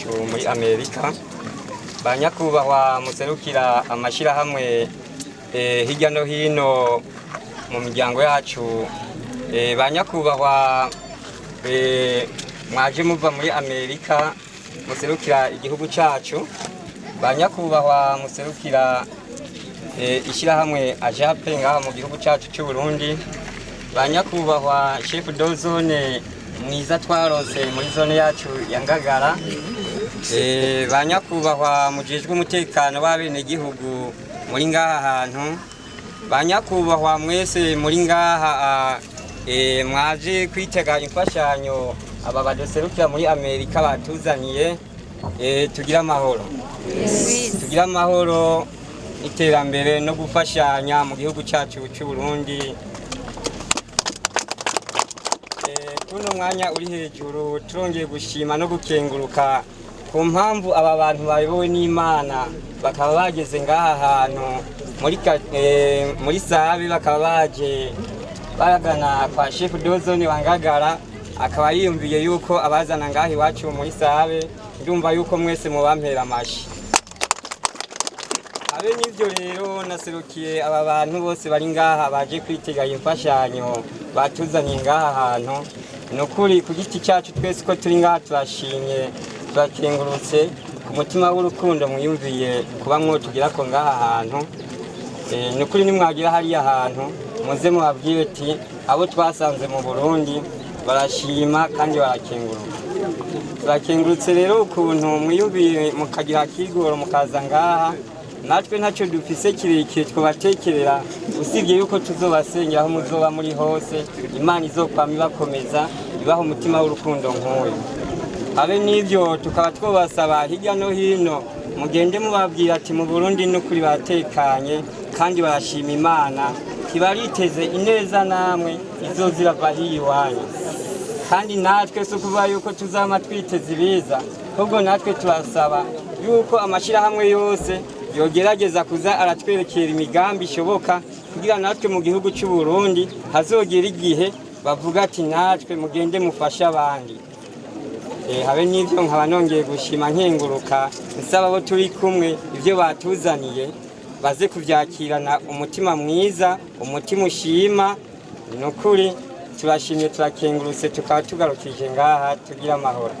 wacu muri Amerika, banyakubahwa muserukira amashirahamwe hirya no hino mu miryango yacu, banyakubahwa mwaje muva muri Amerika muserukira igihugu cacu, banyakubahwa muserukira ishirahamwe ajape ngaha mu gihugu cacu cy'u Burundi, banyakubahwa chef de zone mwiza twarose muri zone yacu ya Ngagara, banyakubahwa mujejwe umutekano w'abene gihugu muri ngaha hantu, banyakubahwa mwese muri ngaha mwaje kwitega imfashanyo aba baduserukira muri Amerika batuzaniye, tugira amahoro, tugira amahoro, iterambere no gufashanya mu gihugu cyacu cy'u Burundi. Kuno mwanya uri hejuru turongeye gushima no gukenguruka ku mpamvu aba bantu bayobowe n'Imana bakaba bageze ngaha hantu muri Sabe, bakaba baje baragana kwa chef de zone wa Ngagara, akaba yiyumviye yuko abazana ngaha iwacu muri Sabe, ndumva yuko mwese mubampera amashi. Abe nivyo rero naserukiye aba bantu bose bari ngaha baje kwitega imfashanyo batuzaniye ngaha hantu. Nukuri ku giti cyacu twese ko turi ngaha turashimye, turakengurutse ku mutima w'urukundo mwiyumviye kuba mwotugira ko ngaha hantu. Nukuri nimwagira hariya hantu muze mubabwire ati abo twasanze mu Burundi barashima kandi barakenguruka. Turakengurutse rero ukuntu mwiyumviye mukagira kigoro mukaza ngaha, natwe ntacyo dufise kirekire twabatekerera, usibye yuko tuzobasengera aho muzoba muri hose, Imana izokwama ibakomeza ibaho umutima w'urukundo nk'uyu. Abe nivyo tukaba twobasaba hirya no hino mugende mubabwira ati mu Burundi n'ukuri batekanye kandi barashima Imana, kibariteze ineza namwe izozira bahiye iwanyu. Kandi natwe so kuvuga yuko tuzama twiteze ibiza, ahubwo natwe turasaba yuko amashirahamwe yose yogerageza kuza aratwerekera imigambi ishoboka kugira natwe mu gihugu cy'u Burundi hazogera igihe bavuga ati natwe mugende mufasha abandi. Habe nivyo nkaba nongeye gushima nkenguruka, nsaba abo turi kumwe ivyo batuzaniye baze kuvyakirana umutima mwiza, umutima ushima. Nukuri turashimye turakengurutse, tukaba tugarukije ngaha tugira amahoro.